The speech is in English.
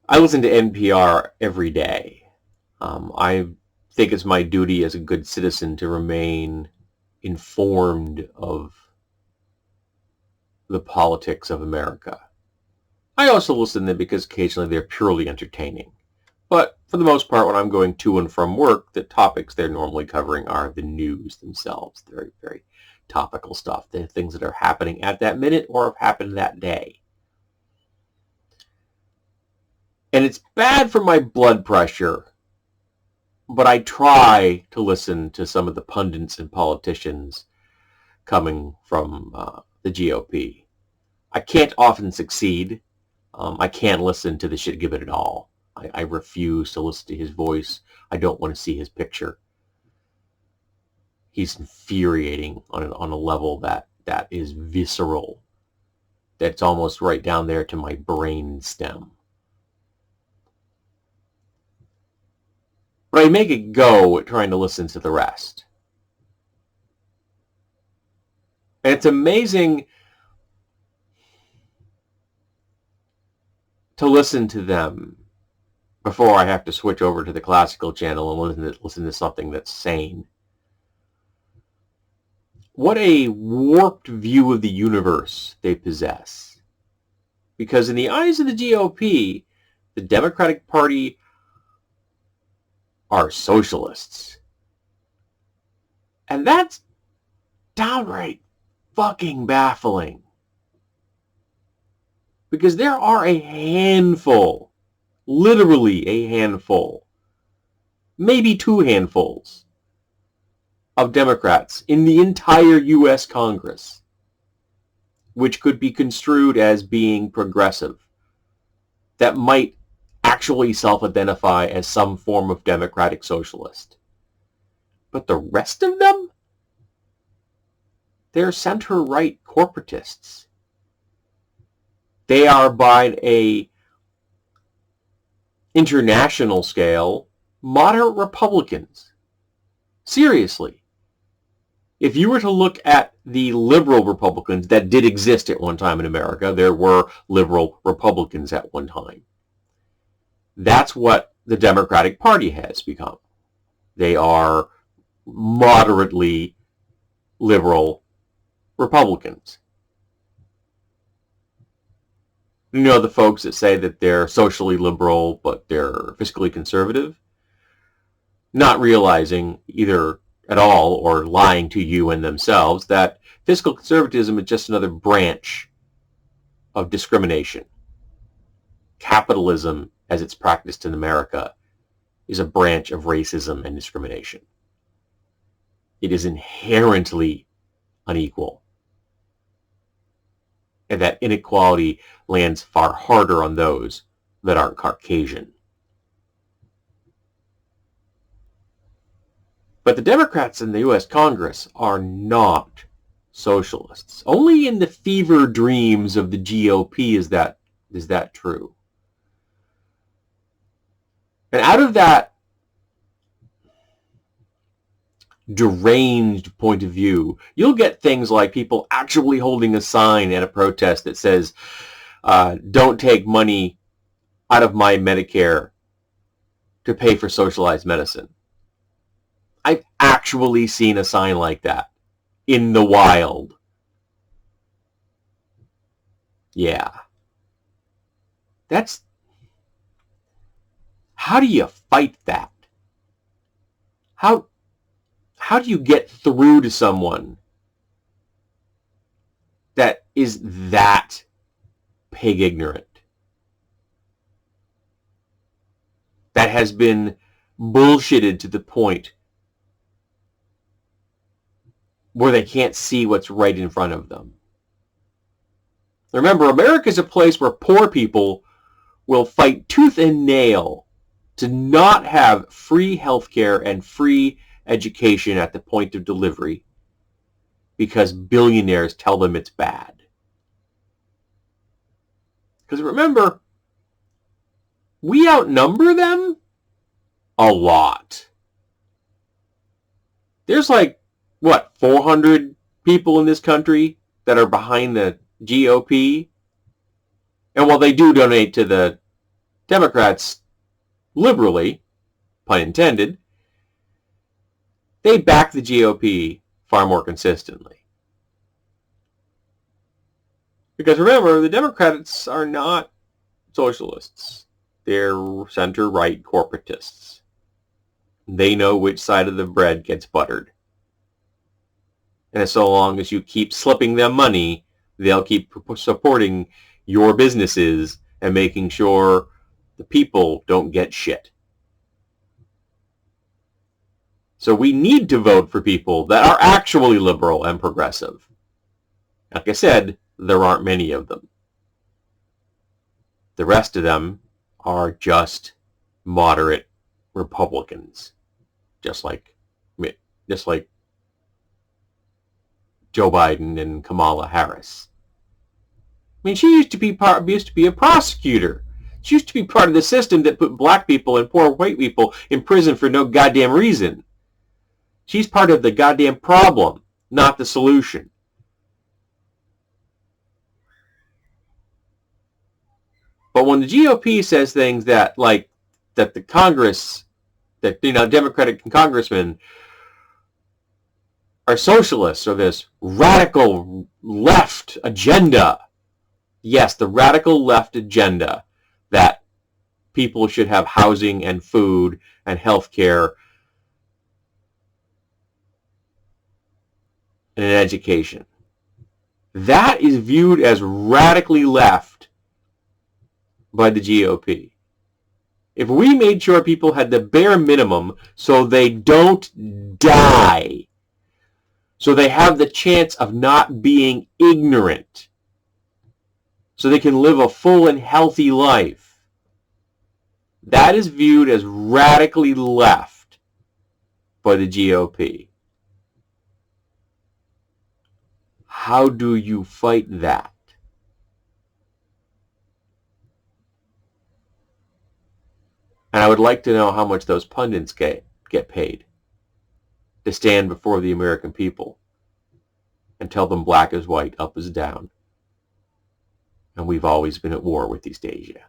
I listen to NPR every day. I think it's my duty as a good citizen to remain informed of the politics of America. I also listen to them because occasionally they're purely entertaining. But for the most part, when I'm going to and from work, the topics they're normally covering are the news themselves. Very, very topical stuff. The things that are happening at that minute or have happened that day. And it's bad for my blood pressure, but I try to listen to some of the pundits and politicians coming from the GOP. I can't often succeed. I can't listen to the shit given at all. I refuse to listen to his voice. I don't want to see his picture. He's infuriating on a level that is visceral. That's almost right down there to my brain stem. But I make a go at trying to listen to the rest. And it's amazing to listen to them before I have to switch over to the classical channel and listen to something that's sane. What a warped view of the universe they possess. Because in the eyes of the GOP, the Democratic Party are socialists. And that's downright fucking baffling. Because there are a handful, literally a handful, maybe two handfuls of Democrats in the entire U.S. Congress, which could be construed as being progressive, that might actually self-identify as some form of democratic socialist. But the rest of them? They're center-right corporatists. They are, by a international scale, moderate Republicans. Seriously. If you were to look at the liberal Republicans that did exist at one time in America, there were liberal Republicans at one time. That's what the Democratic Party has become. They are moderately liberal Republicans. You know the folks that say that they're socially liberal, but they're fiscally conservative? Not realizing either at all or lying to you and themselves that fiscal conservatism is just another branch of discrimination. Capitalism, as it's practiced in America, is a branch of racism and discrimination. It is inherently unequal. And that inequality lands far harder on those that aren't Caucasian. But the Democrats in the U.S. Congress are not socialists. Only in the fever dreams of the GOP is that true. And out of that deranged point of view, you'll get things like people actually holding a sign at a protest that says, don't take money out of my Medicare to pay for socialized medicine. I've actually seen a sign like that in the wild. Yeah. How do you fight that? How do you get through to someone that is that pig ignorant? That has been bullshitted to the point where they can't see what's right in front of them. Remember, America is a place where poor people will fight tooth and nail to not have free healthcare and free education at the point of delivery because billionaires tell them it's bad. Because remember, we outnumber them a lot. There's 400 people in this country that are behind the GOP? And while they do donate to the Democrats liberally, pun intended, they back the GOP far more consistently. Because remember, the Democrats are not socialists. They're center-right corporatists. They know which side of the bread gets buttered. And so long as you keep slipping them money, they'll keep supporting your businesses and making sure the people don't get shit. So we need to vote for people that are actually liberal and progressive. Like I said, there aren't many of them. The rest of them are just moderate Republicans, just like Joe Biden and Kamala Harris. I mean, she used to be a prosecutor. She used to be part of the system that put black people and poor white people in prison for no goddamn reason. She's part of the goddamn problem, not the solution. But when the GOP says things that the Congress, Democratic congressmen are socialists or this radical left agenda. Yes, the radical left agenda that people should have housing and food and health care and an education. That is viewed as radically left by the GOP. If we made sure people had the bare minimum so they don't die, so they have the chance of not being ignorant, so they can live a full and healthy life, that is viewed as radically left by the GOP. How do you fight that? And I would like to know how much those pundits get paid to stand before the American people and tell them black is white, up is down. And we've always been at war with East Asia.